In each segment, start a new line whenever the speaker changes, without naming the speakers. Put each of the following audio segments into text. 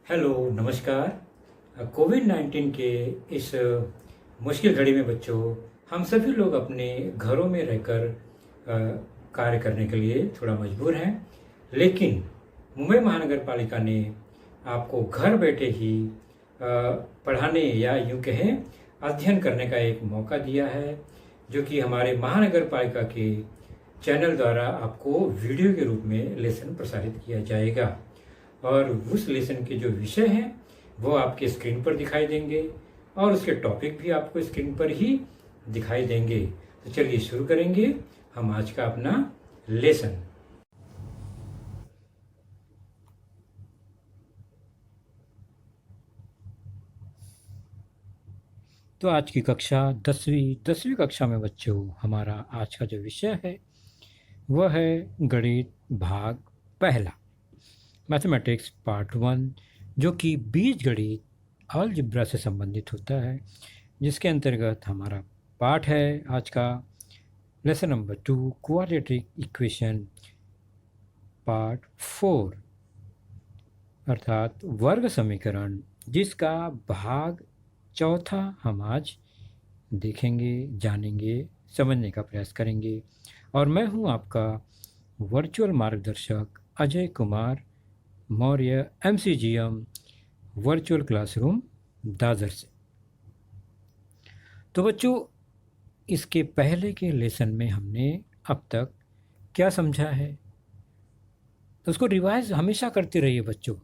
Hello, नमस्कार। कोविड-19 के इस मुश्किल घड़ी में बच्चों, हम सभी लोग अपने घरों में रहकर कार्य करने के लिए थोड़ा मजबूर हैं। लेकिन मुंबई महानगर पालिका ने आपको घर बैठे ही पढ़ाने या यूँ कहें अध्ययन करने का एक मौका दिया है, जो कि हमारे महानगर पालिका के चैनल द्वारा आपको वीडियो के रूप में लेसन प्रसारित किया जाएगा। और उस लेसन के जो विषय हैं वो आपके स्क्रीन पर दिखाई देंगे और उसके टॉपिक भी आपको स्क्रीन पर ही दिखाई देंगे। तो चलिए शुरू करेंगे हम आज का अपना लेसन। तो आज की कक्षा दसवीं कक्षा में बच्चों, हमारा आज का जो विषय है वह है गणित भाग पहला, मैथमेटिक्स पार्ट 1, जो कि बीजगणित अलजेब्रा से संबंधित होता है, जिसके अंतर्गत हमारा पाठ है आज का lesson number 2, quadratic equation part 4, अर्थात वर्ग समीकरण, जिसका भाग चौथा हम आज देखेंगे, जानेंगे, समझने का प्रयास करेंगे। और मैं हूं आपका वर्चुअल मार्गदर्शक Ajay Kumar Maurya, MCGM virtual classroom Dadar से। तो बच्चों, इसके पहले के लेसन में हमने अब तक क्या समझा है, तो उसको रिवाइज हमेशा करते रहिए बच्चों,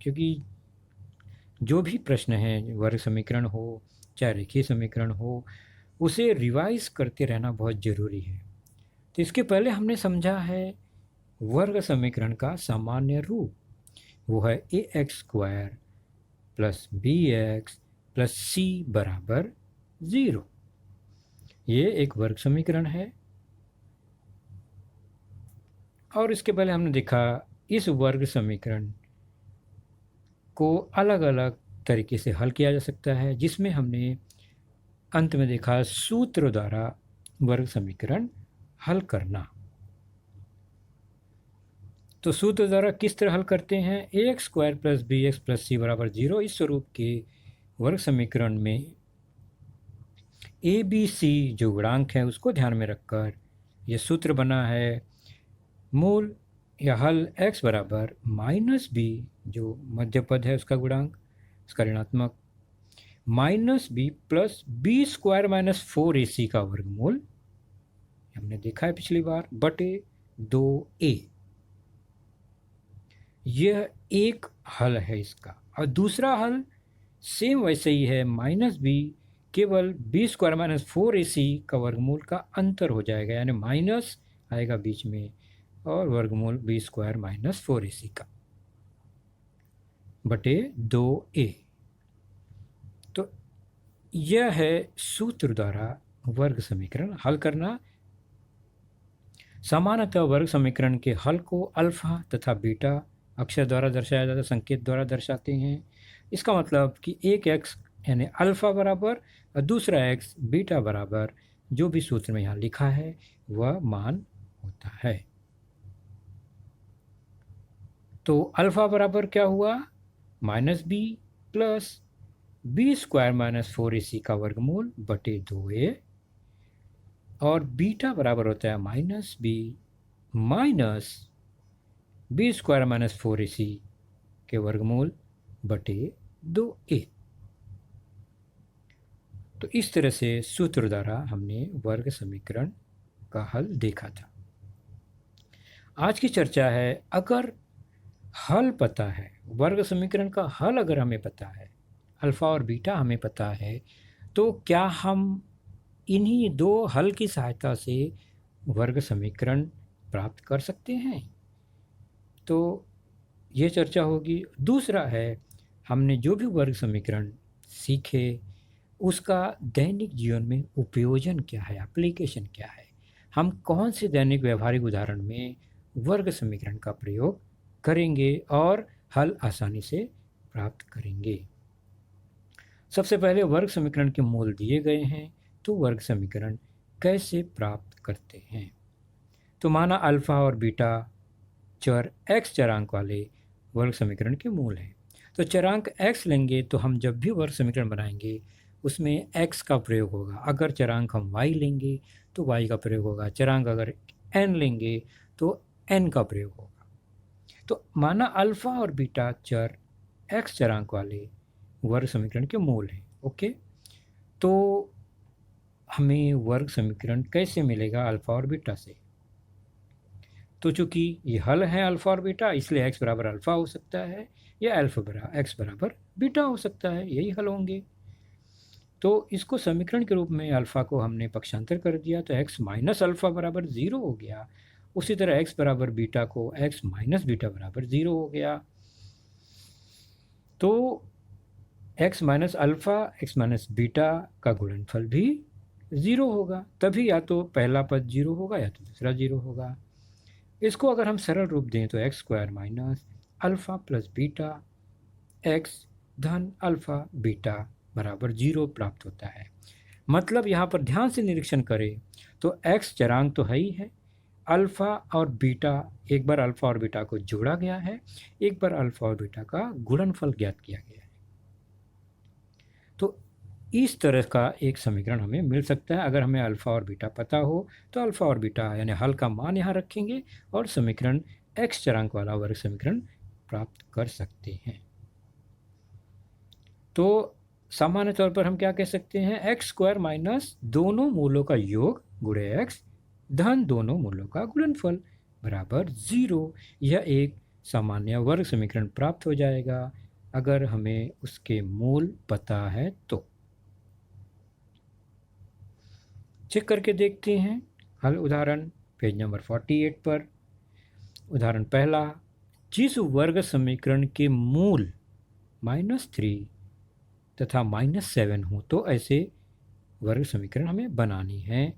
क्योंकि जो भी प्रश्न है, वर्ग समीकरण हो चाहे रेखीय समीकरण हो, उसे रिवाइज करते रहना बहुत ज़रूरी है। तो इसके पहले हमने समझा है वर्ग समीकरण का सामान्य रूप, वो है ax² plus bx plus c बराबर 0। ये एक वर्ग समीकरण है। और इसके पहले हमने देखा इस वर्ग समीकरण को अलग अलग तरीके से हल किया जा सकता है, जिसमें हमने अंत में देखा सूत्र द्वारा वर्ग समीकरण हल करना। तो सूत्र द्वारा किस तरह हल करते हैं? ax² plus bx plus c बराबर 0 इस स्वरूप के वर्ग समीकरण में ABC जो गुणांक है उसको ध्यान में रखकर यह सूत्र बना है। मूल या हल x बराबर -b, जो मध्य पद है उसका गुणांक, उसका ऋणात्मक, -b plus b² minus 4ac का वर्गमूल, हमने देखा है पिछली बार, बटे 2a। यह एक हल है इसका। और दूसरा हल सेम वैसे ही है, -b, केवल b² माइनस 4ac का वर्गमूल का अंतर हो जाएगा, यानी माइनस आएगा बीच में और वर्गमूल b² माइनस 4ac का बटे 2a। तो यह है सूत्र द्वारा वर्ग समीकरण हल करना। सामान्यतः वर्ग समीकरण के हल को अल्फा तथा बीटा अक्षर द्वारा दर्शाया जाता है, संकेत द्वारा दर्शाते हैं। इसका मतलब कि एक x यानी अल्फा बराबर और दूसरा x बीटा बराबर, जो भी सूत्र में यहाँ लिखा है वह मान होता है। तो अल्फा बराबर क्या हुआ? -b plus b² minus 4ac का वर्गमूल बटे 2a, और बीटा बराबर होता है -b minus b² minus 4ac के वर्गमूल बटे 2a। तो इस तरह से सूत्र द्वारा हमने वर्ग समीकरण का हल देखा था। आज की चर्चा है, अगर हल पता है, वर्ग समीकरण का हल अगर हमें पता है, अल्फ़ा और बीटा हमें पता है, तो क्या हम इन्हीं दो हल की सहायता से वर्ग समीकरण प्राप्त कर सकते हैं? तो ये चर्चा होगी। दूसरा है, हमने जो भी वर्ग समीकरण सीखे उसका दैनिक जीवन में उपयोजन क्या है, एप्लीकेशन क्या है, हम कौन से दैनिक व्यवहारिक उदाहरण में वर्ग समीकरण का प्रयोग करेंगे और हल आसानी से प्राप्त करेंगे। सबसे पहले वर्ग समीकरण के मूल दिए गए हैं, तो वर्ग समीकरण कैसे प्राप्त करते हैं? तो माना अल्फा और बीटा चर x चरांक वाले वर्ग समीकरण के मूल हैं। तो तो चरांक x लेंगे तो हम जब भी वर्ग समीकरण बनाएंगे उसमें x का प्रयोग होगा। अगर चरांक हम y लेंगे तो y का प्रयोग होगा। चरांक अगर n लेंगे तो n का प्रयोग होगा। तो माना अल्फा और बीटा चर x चरांक वाले वर्ग समीकरण के मूल हैं। ओके, तो हमें वर्ग समीकरण कैसे मिलेगा अल्फा और बीटा से? तो चूंकि ये हल है अल्फा और बीटा, इसलिए x बराबर अल्फा हो सकता है या x बराबर बीटा हो सकता है, यही हल होंगे। तो इसको समीकरण के रूप में अल्फा को हमने पक्षांतर कर दिया तो x माइनस अल्फा बराबर 0 हो गया। उसी तरह x बराबर बीटा को x माइनस बीटा बराबर 0 हो गया। तो x minus alpha x minus beta का गुणनफल भी 0 होगा, तभी या तो पहला पद 0 होगा या तो दूसरा 0 होगा। इसको अगर हम सरल रूप दें तो X square minus alpha plus beta x धन अल्फ़ा बीटा बराबर 0 प्राप्त होता है। मतलब यहाँ पर ध्यान से निरीक्षण करें तो x चरांक तो है ही है, अल्फ़ा और बीटा, एक बार अल्फ़ा और बीटा को जोड़ा गया है, एक बार अल्फ़ा और बीटा का गुणनफल ज्ञात किया गया है। तो इस तरह का एक समीकरण हमें मिल सकता है। अगर हमें अल्फ़ा और बीटा पता हो तो अल्फ़ा और बीटा यानी हल का मान यहाँ रखेंगे और समीकरण x चरांक वाला वर्ग समीकरण प्राप्त कर सकते हैं। तो सामान्य तौर पर हम क्या कह सकते हैं, एक्स स्क्वायर माइनस दोनों मूलों का योग गुणे x धन दोनों मूलों का गुणनफल बराबर 0। यह एक सामान्य वर्ग समीकरण प्राप्त हो जाएगा अगर हमें उसके मूल पता है तो। चेक करके देखते हैं हल उदाहरण पेज नंबर 48 पर। उदाहरण पहला, जिस वर्ग समीकरण के मूल -3 तथा -7 हो तो ऐसे वर्ग समीकरण हमें बनानी है।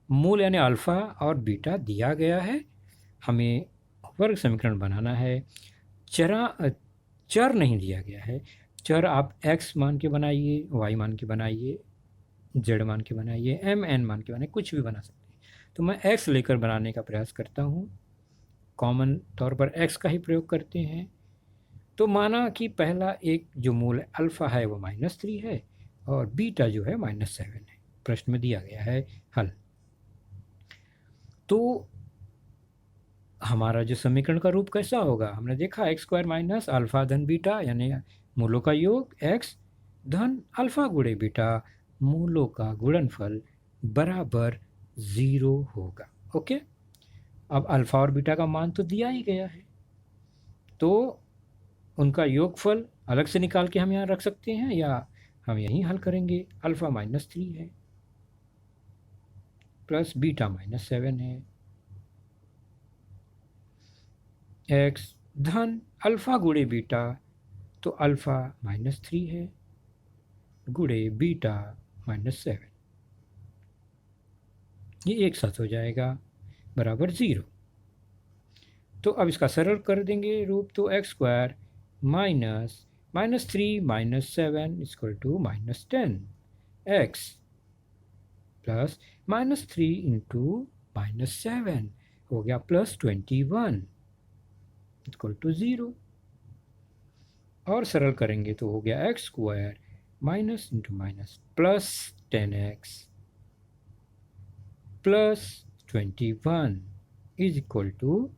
मूल यानी अल्फ़ा और बीटा दिया गया है, हमें वर्ग समीकरण बनाना है। चर नहीं दिया गया है, चर आप x मान के बनाइए, y मान के बनाइए, z मान के बनाइए, n मान के बनाइए, कुछ भी बना सकते हैं। तो मैं x लेकर बनाने का प्रयास करता हूँ। कॉमन तौर पर x का ही प्रयोग करते हैं। तो माना कि पहला एक जो मूल अल्फ़ा है वो -3 है और बीटा जो है -7 है। प्रश्न में दिया गया है हल। तो हमारा जो समीकरण का रूप कैसा होगा, हमने देखा एक्स स्क्वायर माइनस अल्फ़ा धन बीटा यानी मूलों का योग x धन अल्फ़ा गुणे बीटा मूलों का गुणनफल बराबर 0 होगा। ओके, अब अल्फ़ा और बीटा का मान तो दिया ही गया है, तो उनका योगफल अलग से निकाल के हम यहाँ रख सकते हैं या हम यहीं हल करेंगे। अल्फ़ा -3 है प्लस बीटा -7 है, x धन अल्फ़ा गुणे बीटा तो अल्फ़ा -3 है गुणे बीटा -7, ये एक साथ हो जाएगा बराबर 0। तो अब इसका सरल कर देंगे रूप, तो X square minus -3 -7 equal to -10 X plus -3 into -7 हो गया +21 इक्वल टू 0। और सरल करेंगे तो हो गया X square minus into minus plus 10x plus 21 is equal to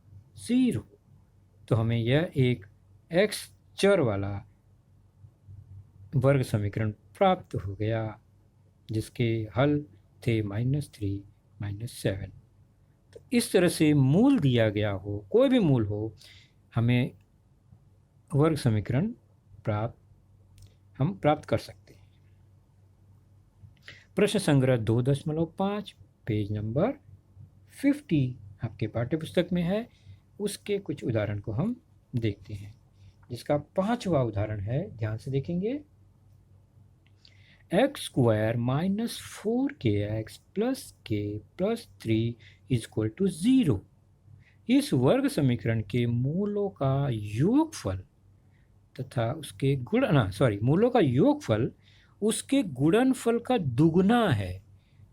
0। तो हमें यह एक x चर वाला वर्ग समीकरण प्राप्त हो गया जिसके हल थे -3 -7। तो इस तरह से मूल दिया गया हो, कोई भी मूल हो, हमें वर्ग समीकरण हम प्राप्त कर सकते हैं। प्रश्न संग्रह 2.5 पेज नंबर 50 आपके पाठ्यपुस्तक में है, उसके कुछ उदाहरण को हम देखते हैं। जिसका 5वां उदाहरण है, ध्यान से देखेंगे, X square -4kx plus k plus 3 equal to 0। इस वर्ग समीकरण के मूलों का योगफल तथा उसके मूलों का योगफल उसके गुणनफल का दुगना है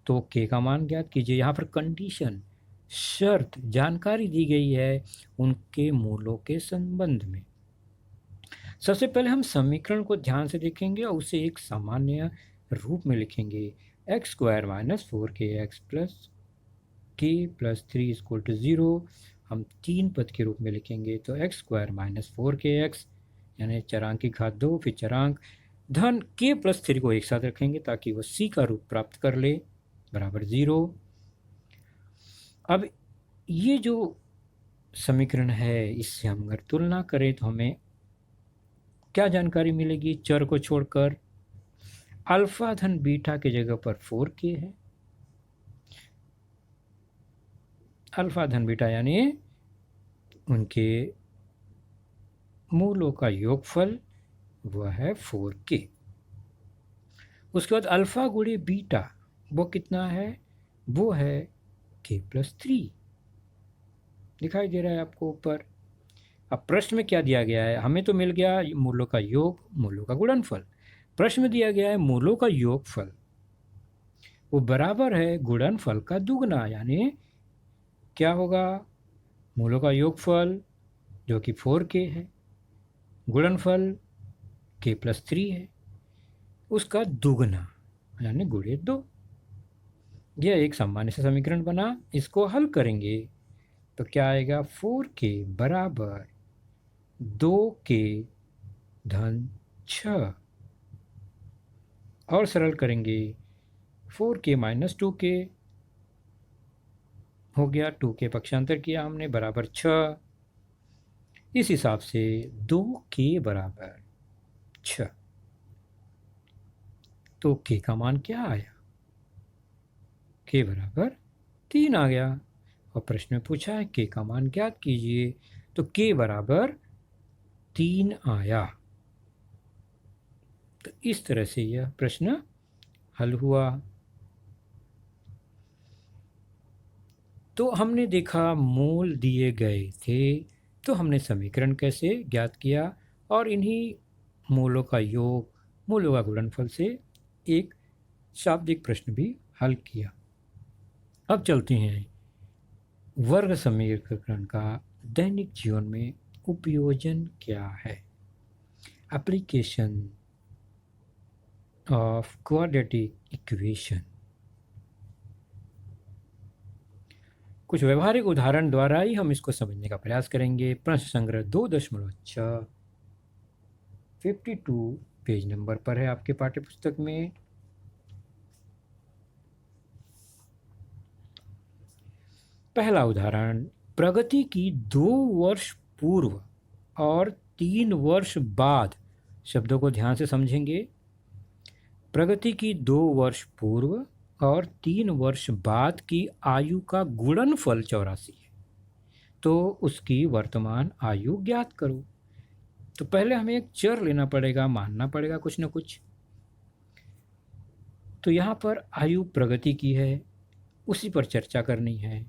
तो k का मान ज्ञात कीजिए। यहाँ पर कंडीशन, शर्त, जानकारी दी गई है उनके मूलों के संबंध में। सबसे पहले हम समीकरण को ध्यान से देखेंगे और उसे एक सामान्य रूप में लिखेंगे। X square minus 4kx plus के प्लस 3 इक्वल टू 0 हम तीन पद के रूप में लिखेंगे। तो एक्स स्क्वायर माइनस 4kx यानी चरांक की घात 2 फिर चरांक धन के प्लस 3 को एक साथ रखेंगे ताकि वह सी का रूप प्राप्त कर ले बराबर 0। अब ये जो समीकरण है इससे हम अगर तुलना करें तो हमें क्या जानकारी मिलेगी? चर को छोड़कर अल्फा धन बीटा की जगह पर 4k है। अल्फा धन बीटा यानी उनके मूलों का योगफल वह है 4k। उसके बाद अल्फा गुणे बीटा वो कितना है? वो है k प्लस 3। दिखाई दे रहा है आपको ऊपर। अब प्रश्न में क्या दिया गया है? हमें तो मिल गया मूलों का योग, मूलों का गुणनफल। प्रश्न में दिया गया है मूलों का योगफल, वो बराबर है गुणनफल का दुगना। यानी क्या होगा? मूलों का योगफल जो कि 4k है, गुणनफल k प्लस 3 है, उसका दुगना यानी गुणे 2। यह एक सामान्य सा समीकरण बना। इसको हल करेंगे तो क्या आएगा? 4k बराबर 2k धन 6 और सरल करेंगे 4k माइनस 2k हो गया, 2k पक्षांतर किया हमने बराबर 6। इस हिसाब से 2k बराबर 6। तो k का मान क्या आया? k बराबर 3 आ गया। और प्रश्न में पूछा है k का मान ज्ञात कीजिए, तो k बराबर 3 आया। तो इस तरह से यह प्रश्न हल हुआ। तो हमने देखा मूल दिए गए थे, तो हमने समीकरण कैसे ज्ञात किया और इन्हीं मूलों का योग, मूलों का गुणनफल से एक शाब्दिक प्रश्न भी हल किया। अब चलते हैं वर्ग समीकरण का दैनिक जीवन में उपयोजन क्या है। Application of quadratic equation. कुछ व्यवहारिक उदाहरण द्वारा ही हम इसको समझने का प्रयास करेंगे। प्रश्न संग्रह 2.6 52 पेज नंबर पर है आपके पाठ्यपुस्तक में। पहला उदाहरण, प्रगति की 2 वर्ष पूर्व और 3 वर्ष बाद। शब्दों को ध्यान से समझेंगे। प्रगति की 2 वर्ष पूर्व और 3 वर्ष बाद की आयु का गुणनफल 84 है, तो उसकी वर्तमान आयु ज्ञात करो। तो पहले हमें एक चर लेना पड़ेगा, मानना पड़ेगा कुछ न कुछ। तो यहाँ पर आयु प्रगति की है, उसी पर चर्चा करनी है।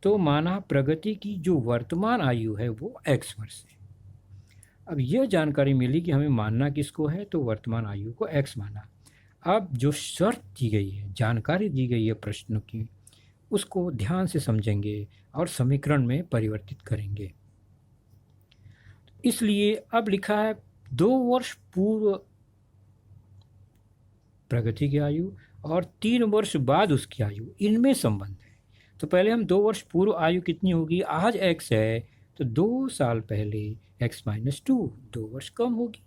तो माना प्रगति की जो वर्तमान आयु है वो x वर्ष है। अब यह जानकारी मिली कि हमें मानना किसको है, तो वर्तमान आयु को x माना। अब जो शर्त दी गई है, जानकारी दी गई है प्रश्न की, उसको ध्यान से समझेंगे और समीकरण में परिवर्तित करेंगे। इसलिए अब लिखा है 2 वर्ष पूर्व प्रगति की आयु और 3 वर्ष बाद उसकी आयु, इनमें संबंध है। तो पहले हम 2 वर्ष पूर्व आयु कितनी होगी? आज x है तो 2 साल पहले x माइनस 2, 2 वर्ष कम होगी।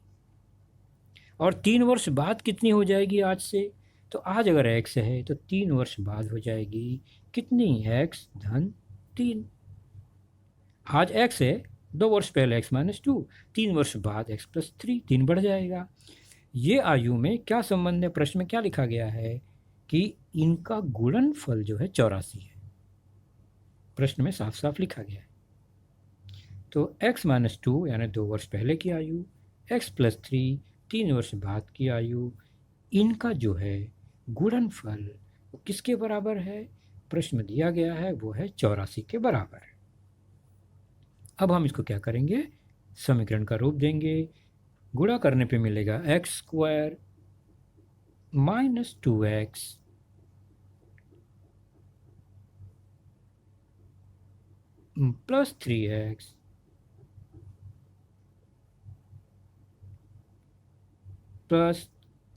और 3 वर्ष बाद कितनी हो जाएगी आज से? तो आज अगर x है तो 3 वर्ष बाद हो जाएगी कितनी? x धन 3। आज x है, 2 वर्ष पहले x माइनस 2, 3 वर्ष बाद x प्लस 3, 3 बढ़ जाएगा। ये आयु में क्या संबंध है? प्रश्न में क्या लिखा गया है कि इनका गुणनफल जो है 84 है। प्रश्न में साफ साफ लिखा गया है। तो x माइनस 2 यानी 2 वर्ष पहले की आयु, x प्लस 3 3 वर्ष बाद की आयु, इनका जो है गुणनफल वो किसके बराबर है? प्रश्न में दिया गया है वो है 84 के बराबर। अब हम इसको क्या करेंगे? समीकरण का रूप देंगे। गुणा करने पे मिलेगा X square minus 2x plus 3x plus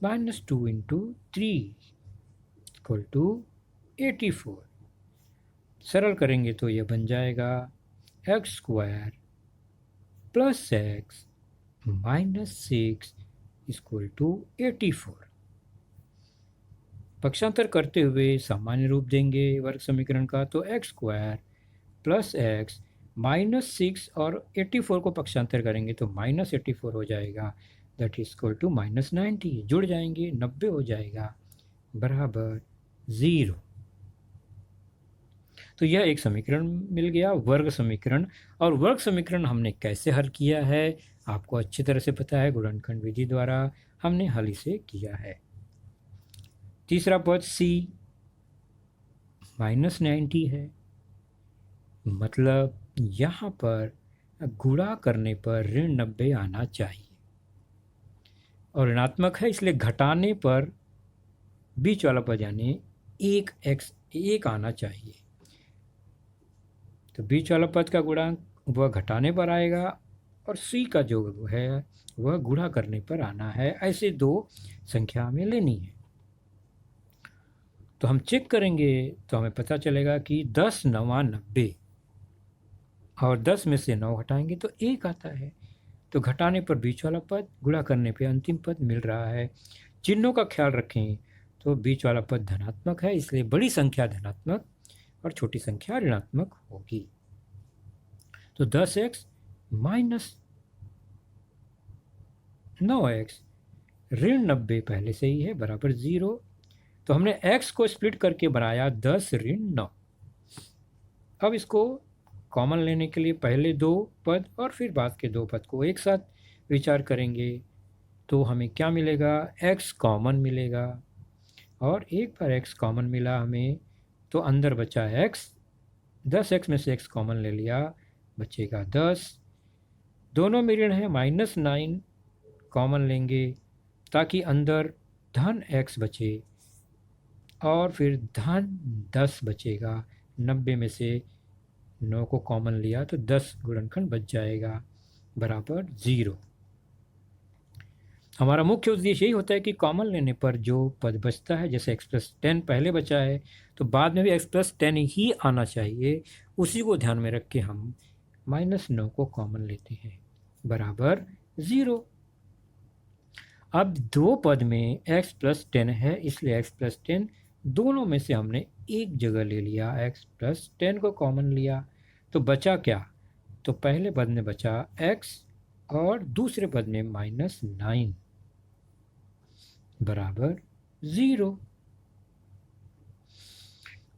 -2 into 3 equal to 84। सरल करेंगे तो ये बन जाएगा x² plus x -6 equal to 84। पक्षांतर करते हुए सामान्य रूप देंगे वर्ग समीकरण का, तो x² प्लस x -6 और 84 को पक्षांतर करेंगे तो -84 हो जाएगा, दैट इज इक्वल टू -90। जुड़ जाएंगे, 90 हो जाएगा बराबर 0। तो यह एक समीकरण मिल गया, वर्ग समीकरण। और वर्ग समीकरण हमने कैसे हल किया है आपको अच्छी तरह से पता है, गुणनखंड विधि द्वारा हमने हल इसे किया है। तीसरा पद c -90 है, मतलब यहाँ पर गुणा करने पर ऋण 90 आना चाहिए, और ऋणात्मक है इसलिए घटाने पर बीच वाला पद यानी 1 आना चाहिए। तो बीच वाला पद का गुणांक वह घटाने पर आएगा और c का जो है वह गुणा करने पर आना है। ऐसे दो संख्या हमें लेनी है। तो हम चेक करेंगे तो हमें पता चलेगा कि 10 9 90 और 10 में से 9 हटाएंगे तो 1 आता है। तो घटाने पर बीच वाला पद, गुणा करने पर अंतिम पद मिल रहा है। चिन्हों का ख्याल रखें तो बीच वाला पद धनात्मक है, इसलिए बड़ी संख्या धनात्मक और छोटी संख्या ऋणात्मक होगी। तो 10x माइनस 9x ऋण 90 पहले से ही है बराबर 0। तो हमने x को स्प्लिट करके बनाया 10 ऋण 9। अब इसको कॉमन लेने के लिए पहले दो पद और फिर बाद के दो पद को एक साथ विचार करेंगे तो हमें क्या मिलेगा, x कॉमन मिलेगा। और एक बार x कॉमन मिला हमें तो अंदर बचा x, 10x में से x कॉमन ले लिया, बचेगा 10। दोनों में ऋण है, -9 कॉमन लेंगे ताकि अंदर धन x बचे और फिर धन 10 बचेगा। 90 में से 9 को कॉमन लिया तो 10 गुणनखंड बच जाएगा बराबर 0। हमारा मुख्य उद्देश्य यही होता है कि कॉमन लेने पर जो पद बचता है, जैसे x+10 पहले बचा है तो बाद में भी x+10 ही आना चाहिए, उसी को ध्यान में रख के हम -9 को कॉमन लेते हैं बराबर 0। अब दो पद में x+10 है इसलिए x+10 दोनों में से हमने एक जगह ले लिया, x+10 को कॉमन लिया तो बचा क्या, तो पहले पद में बचा x और दूसरे पद में -9 बराबर 0।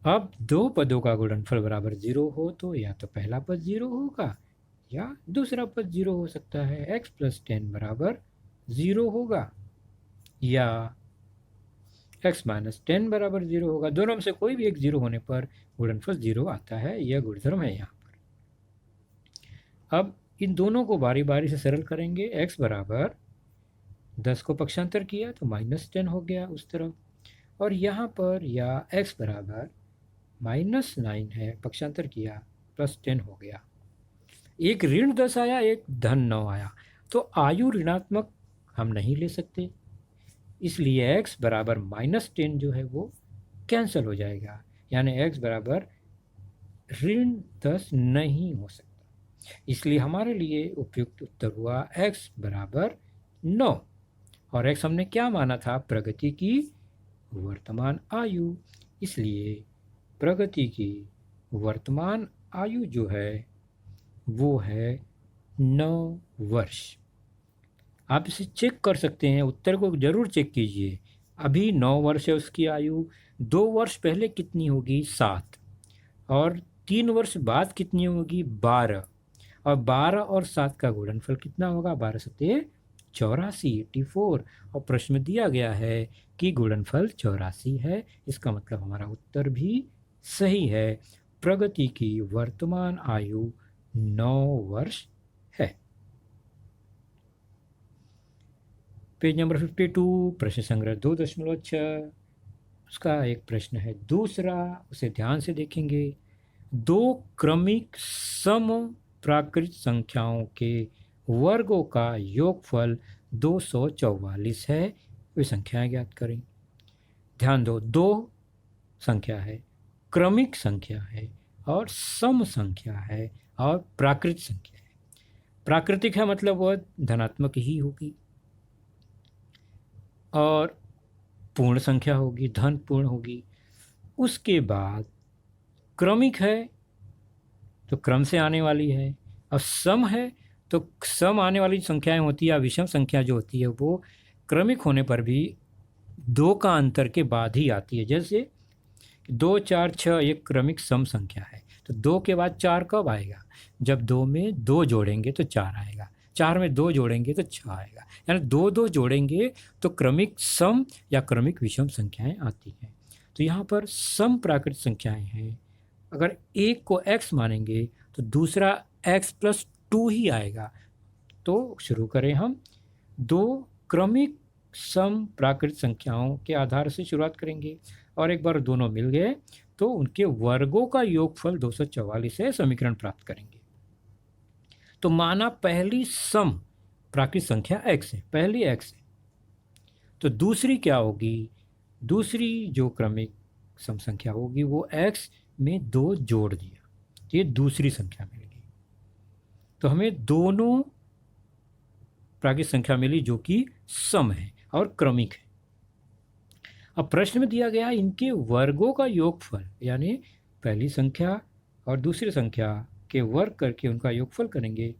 अब दो पदों का गुणनफल बराबर 0 हो तो या तो पहला पद 0 होगा या दूसरा पद 0 हो सकता है। x+10 बराबर 0 होगा या x-10 बराबर 0 होगा। दोनों में से कोई भी एक 0 होने पर गुणनफल 0 आता है, यह गुणधर्म है यहाँ पर। अब इन दोनों को बारी बारी से सरल करेंगे। x बराबर 10 को पक्षांतर किया तो -10 हो गया उस तरफ, और यहाँ पर या x बराबर -9 है, पक्षांतर किया +10 हो गया। एक ऋण 10 आया, एक धन 9 आया, तो आयु ऋणात्मक हम नहीं ले सकते, इसलिए x बराबर -10 जो है वो कैंसिल हो जाएगा, यानी x बराबर ऋण 10 नहीं हो सकता। इसलिए हमारे लिए उपयुक्त उत्तर हुआ x बराबर 9। और x हमने क्या माना था, प्रगति की वर्तमान आयु, इसलिए प्रगति की वर्तमान आयु जो है वो है 9 वर्ष। आप इसे चेक कर सकते हैं, उत्तर को जरूर चेक कीजिए। अभी 9 वर्ष है उसकी आयु, 2 वर्ष पहले कितनी होगी 7, और 3 वर्ष बाद कितनी होगी 12, और 12 और 7 का गुणनफल कितना होगा, 12 सत्ते 84, 84। और प्रश्न में दिया गया है कि गुणनफल 84 है, इसका मतलब हमारा उत्तर भी सही है। प्रगति की वर्तमान आयु 9 वर्ष है। पेज नंबर 52, प्रश्न संग्रह 2.6, उसका एक प्रश्न है दूसरा, उसे ध्यान से देखेंगे। दो क्रमिक सम प्राकृत संख्याओं के वर्गों का योगफल 244 है। वे संख्याएं ज्ञात करें। ध्यान दो, दो संख्या है, क्रमिक संख्या है और सम संख्या है और प्राकृत संख्या है। प्राकृतिक है मतलब वह धनात्मक ही होगी और पूर्ण संख्या होगी, धन पूर्ण होगी। उसके बाद क्रमिक है तो क्रम से आने वाली है, और सम है तो सम आने वाली संख्याएं होती है या विषम संख्या जो होती है वो क्रमिक होने पर भी 2 का अंतर के बाद ही आती है। जैसे 2, 4, 6 एक क्रमिक सम संख्या है, तो 2 के बाद 4 कब आएगा? जब 2 में 2 जोड़ेंगे तो 4 आएगा, 4 में 2 जोड़ेंगे तो 6 आएगा। यानी 2 2 जोड़ेंगे तो क्रमिक सम या क्रमिक विषम संख्याएं आती हैं। तो यहाँ पर सम प्राकृत संख्याएं हैं। अगर एक को x मानेंगे तो दूसरा x+2 ही आएगा। तो शुरू करें हम। 2 क्रमिक सम प्राकृत संख्याओं के आधार से शुरुआत करेंगे और एक बार दोनों मिल गए तो उनके वर्गों का योगफल 244 है, समीकरण प्राप्त करेंगे। तो माना पहली सम प्राकृत संख्या x है, पहली x है, तो दूसरी क्या होगी? दूसरी जो क्रमिक सम संख्या होगी वो x में 2 जोड़ दिया, तो ये दूसरी संख्या मिल गई। तो हमें दोनों प्राकृत संख्या मिली जो कि सम है और क्रमिक है। अब प्रश्न में दिया गया इनके वर्गों का योगफल, यानी पहली संख्या और दूसरी संख्या के वर्ग करके उनका योगफल करेंगे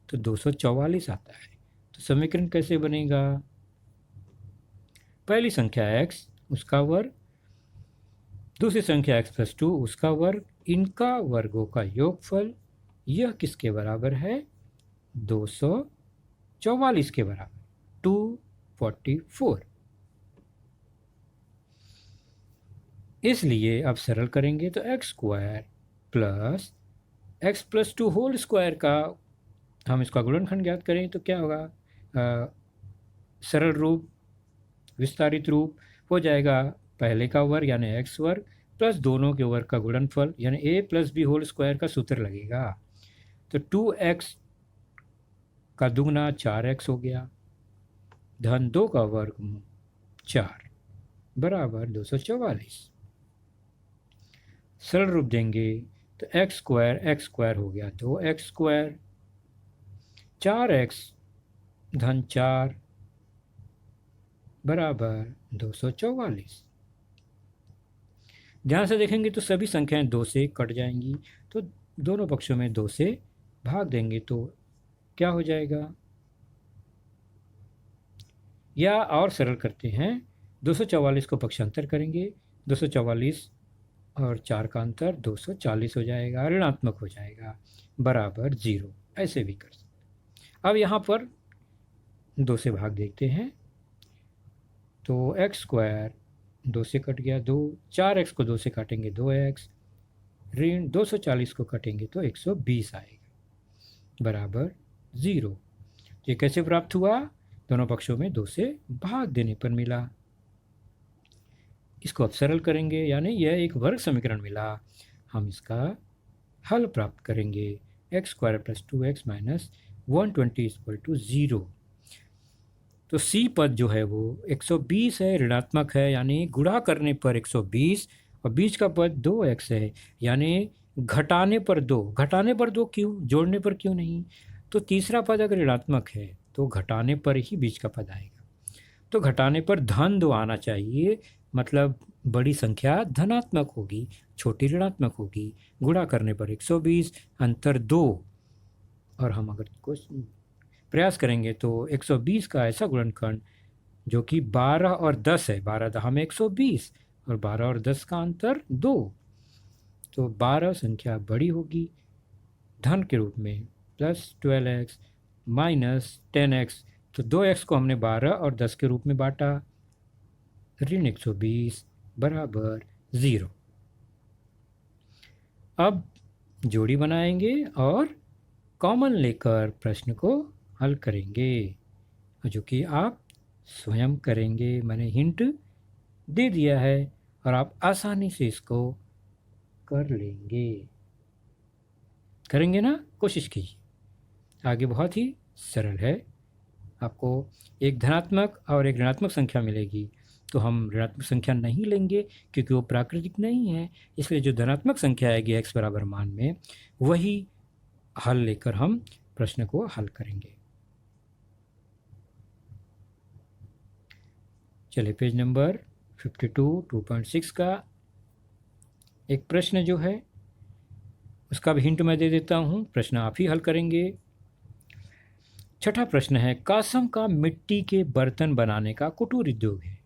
तो 244 आता है। तो समीकरण कैसे बनेगा? पहली संख्या x उसका वर्ग, दूसरी संख्या x+2 उसका वर्ग, इनका वर्गों का योगफल यह किसके बराबर है? 244 के बराबर, 244। इसलिए अब सरल करेंगे तो x² plus x+2 whole square का हम इसका गुणनखंड ज्ञात करें तो क्या होगा? सरल रूप, विस्तारित रूप हो जाएगा पहले का वर्ग यानी x वर्ग प्लस दोनों के वर्ग का गुणनफल यानी a+b होल स्क्वायर का सूत्र लगेगा। तो 2x का दुगना 4x हो गया, धन 2 का वर्ग 4 बराबर 244। सरल रूप देंगे तो x² हो गया 2x², 4x धन 4 बराबर 244। ध्यान से देखेंगे तो सभी संख्याएं 2 से कट जाएंगी, तो दोनों पक्षों में 2 से भाग देंगे तो क्या हो जाएगा? या और सरल करते हैं, 244 को पक्षांतर करेंगे, 244 और 4 का अंतर 240 हो जाएगा, ऋणात्मक हो जाएगा, बराबर 0। ऐसे भी कर सकते। अब यहाँ पर 2 से भाग देखते हैं तो x² 2 से कट गया 2, 4x को 2 से काटेंगे 2x, ऋण 240 को काटेंगे तो 120 आएगा, बराबर 0। ये कैसे प्राप्त हुआ? दोनों पक्षों में 2 से भाग देने पर मिला। इसको अब सरल करेंगे यानी यह एक वर्ग समीकरण मिला। हम इसका हल प्राप्त करेंगे। x² + 2x - 120 = 0। तो c पद जो है वो 120 है, ऋणात्मक है, यानी गुणा करने पर 120, और बीच का पद 2x है यानी घटाने पर 2। घटाने पर 2 क्यों? जोड़ने पर क्यों नहीं? तो तीसरा पद अगर ऋणात्मक है तो घटाने पर ही बीच का पद आएगा। तो घटाने पर धन 2 आना चाहिए, मतलब बड़ी संख्या धनात्मक होगी, छोटी ऋणात्मक होगी। गुणा करने पर 120, अंतर 2, और हम अगर कुछ प्रयास करेंगे तो 120 का ऐसा गुणनखंड जो कि 12 और 10 है, 12 दहा में 120 और 12 और 10 का अंतर 2, तो 12 संख्या बड़ी होगी धन के रूप में, प्लस 12x माइनस 10x। तो 2x को हमने 12 और 10 के रूप में बांटा, ऋण 120 बराबर 0। अब जोड़ी बनाएंगे और कॉमन लेकर प्रश्न को हल करेंगे, जो कि आप स्वयं करेंगे। मैंने हिंट दे दिया है और आप आसानी से इसको कर लेंगे। करेंगे ना? कोशिश कीजिए, आगे बहुत ही सरल है। आपको एक धनात्मक और एक ऋणात्मक संख्या मिलेगी, तो हम ऋणात्मक संख्या नहीं लेंगे क्योंकि वो प्राकृतिक नहीं है। इसलिए जो धनात्मक संख्या आएगी x बराबर मान में, वही हल लेकर हम प्रश्न को हल करेंगे। चलिए पेज नंबर 52 2.6 का एक प्रश्न जो है उसका भी हिंट मैं दे देता हूँ, प्रश्न आप ही हल करेंगे। छठा प्रश्न है, कासम का मिट्टी के बर्तन बनाने का कुटीर उद्योग है।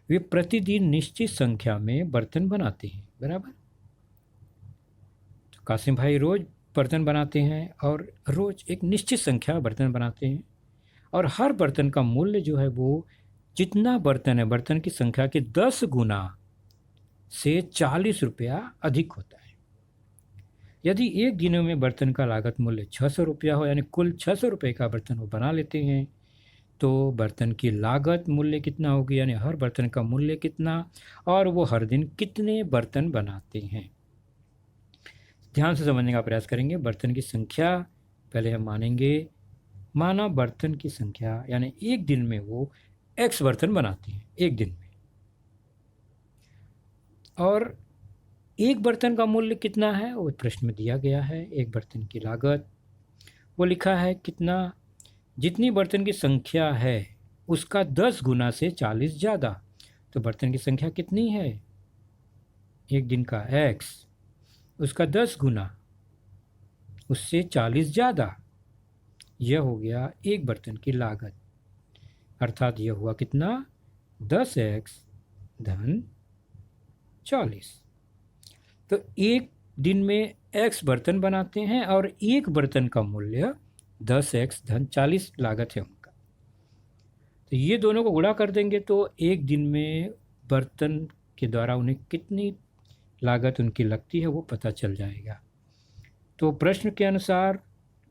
वे प्रतिदिन निश्चित संख्या में बर्तन बनाते हैं, बराबर। तो कासिम भाई रोज बर्तन बनाते हैं और रोज एक निश्चित संख्या बर्तन बनाते हैं, और हर बर्तन का मूल्य जो है वो जितना बर्तन है, बर्तन की संख्या के 10 गुना से 40 रुपया अधिक होता है। यदि एक दिन में बर्तन का लागत मूल्य 600 रुपया हो, यानी कुल 600 रुपये का बर्तन वो बना लेते हैं, तो बर्तन की लागत मूल्य कितना होगी, यानी हर बर्तन का मूल्य कितना, और वो हर दिन कितने बर्तन बनाते हैं। ध्यान से समझने का प्रयास करेंगे। बर्तन की संख्या पहले हम मानेंगे, माना बर्तन की संख्या यानी एक दिन में वो x बर्तन बनाते हैं एक दिन में, और एक बर्तन का मूल्य कितना है वो प्रश्न में दिया गया है। एक बर्तन की लागत वो लिखा है कितना, जितनी बर्तन की संख्या है उसका 10 गुना से 40 ज़्यादा। तो बर्तन की संख्या कितनी है, एक दिन का x, उसका 10 गुना, उससे 40 ज़्यादा, यह हो गया एक बर्तन की लागत। अर्थात यह हुआ कितना, 10x धन 40। तो एक दिन में x बर्तन बनाते हैं और एक बर्तन का मूल्य 10x धन 40 लागत है उनका। तो ये दोनों को गुणा कर देंगे तो एक दिन में बर्तन के द्वारा उन्हें कितनी लागत उनकी लगती है वो पता चल जाएगा। तो प्रश्न के अनुसार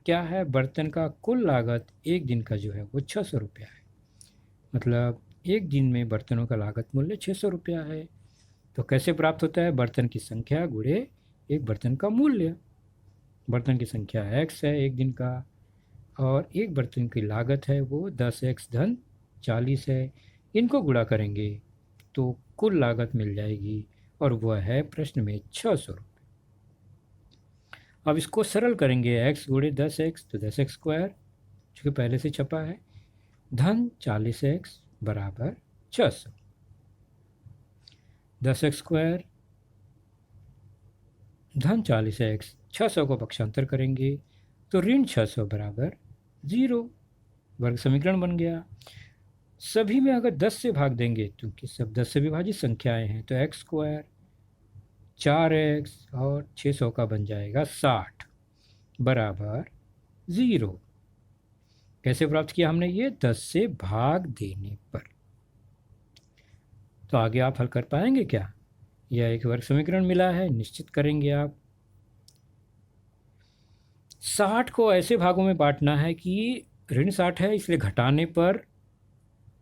क्या है, बर्तन का कुल लागत एक दिन का जो है वो 600 रुपया है। मतलब एक दिन में बर्तनों का लागत मूल्य 600 रुपया है। तो कैसे प्राप्त होता है, बर्तन की संख्या गुणे एक बर्तन का मूल्य। बर्तन की संख्या x है एक दिन का, और एक बर्तन की लागत है वो 10x धन 40 है। इनको गुणा करेंगे तो कुल लागत मिल जाएगी, और वह है प्रश्न में 600 रुपये। अब इसको सरल करेंगे, x गुणे 10x तो 10x स्क्वायर, चूँकि पहले से छपा है, धन 40x बराबर 600। 10x स्क्वायर धन 40x, 600 को पक्षांतर करेंगे तो ऋण 600 बराबर 0। वर्ग समीकरण बन गया। सभी में अगर 10 से भाग देंगे, क्योंकि सब 10 से विभाजित संख्याएं हैं, तो x स्क्वायर 4x और 600 का बन जाएगा 60 बराबर 0। कैसे प्राप्त किया हमने ये, 10 से भाग देने पर। तो आगे आप हल कर पाएंगे क्या, यह एक वर्ग समीकरण मिला है, निश्चित करेंगे आप। 60 को ऐसे भागों में बांटना है कि ऋण 60 है इसलिए घटाने पर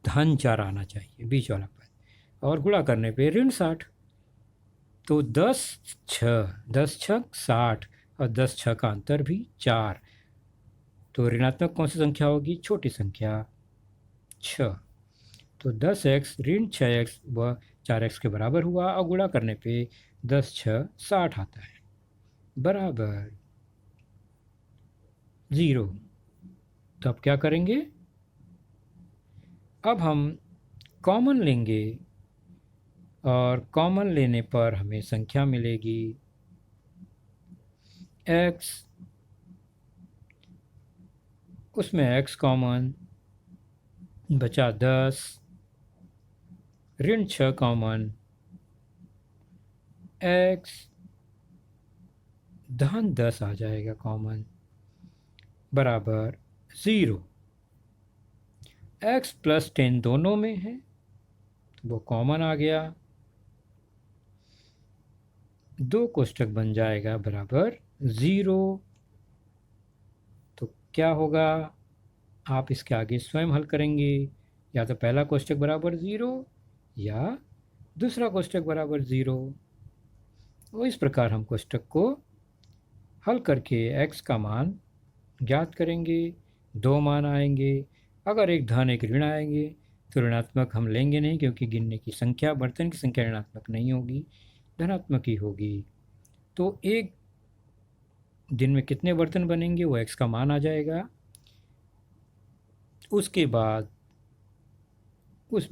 धन 4 आना चाहिए बीच वाला पद, और गुणा करने पे ऋण 60। तो 10 छक 60 और 10 6 का अंतर भी 4। तो ऋणात्मक कौन सी संख्या होगी, छोटी संख्या 6। तो 10x ऋण 6x व 4x के बराबर हुआ, और गुणा करने पे 10 6 60 आता है बराबर 0। तो अब क्या करेंगे, अब हम कॉमन लेंगे, और कॉमन लेने पर हमें संख्या मिलेगी x, उसमें x कॉमन, बचा 10, ऋण 6 कॉमन, x धन 10 आ जाएगा कॉमन बराबर 0। x प्लस 10 दोनों में है तो वो कॉमन आ गया, 2 कोष्ठक बन जाएगा बराबर 0। तो क्या होगा, आप इसके आगे स्वयं हल करेंगे, या तो पहला कोष्ठक बराबर 0 या दूसरा कोष्ठक बराबर 0। तो इस प्रकार हम कोष्ठक को हल करके x का मान ज्ञात करेंगे। 2 मान आएंगे, अगर एक धन एक ऋण आएंगे तो ऋणात्मक हम लेंगे नहीं, क्योंकि गिनने की संख्या, बर्तन की संख्या ऋणात्मक नहीं होगी, धनात्मक ही होगी। तो एक दिन में कितने बर्तन बनेंगे वो x का मान आ जाएगा। उसके बाद उस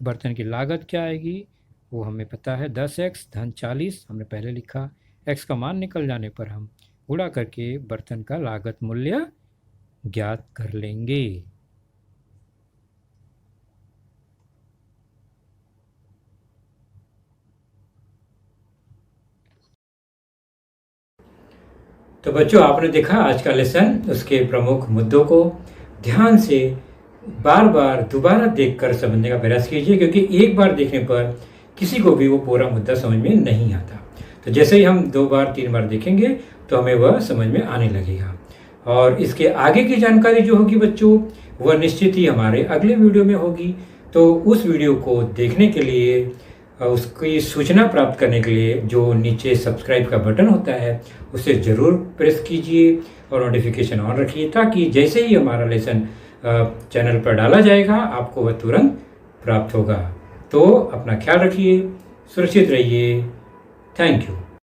बर्तन की लागत क्या आएगी वो हमें पता है, 10x धन 40 हमने पहले लिखा। x का मान निकल जाने पर हम गुणा करके बर्तन का लागत मूल्य ज्ञात कर लेंगे। तो बच्चों, आपने देखा आज का लेसन, उसके प्रमुख मुद्दों को ध्यान से बार बार दोबारा देखकर समझने का प्रयास कीजिए, क्योंकि एक बार देखने पर किसी को भी वो पूरा मुद्दा समझ में नहीं आता। तो जैसे ही हम 2 बार 3 बार देखेंगे तो हमें वह समझ में आने लगेगा। और इसके आगे की जानकारी जो होगी बच्चों, वह निश्चित ही हमारे अगले वीडियो में होगी। तो उस वीडियो को देखने के लिए, उसकी सूचना प्राप्त करने के लिए जो नीचे सब्सक्राइब का बटन होता है उसे ज़रूर प्रेस कीजिए और नोटिफिकेशन ऑन रखिए, ताकि जैसे ही हमारा लेसन चैनल पर डाला जाएगा आपको वह तुरंत प्राप्त होगा। तो अपना ख्याल रखिए, सुरक्षित रहिए। Thank you.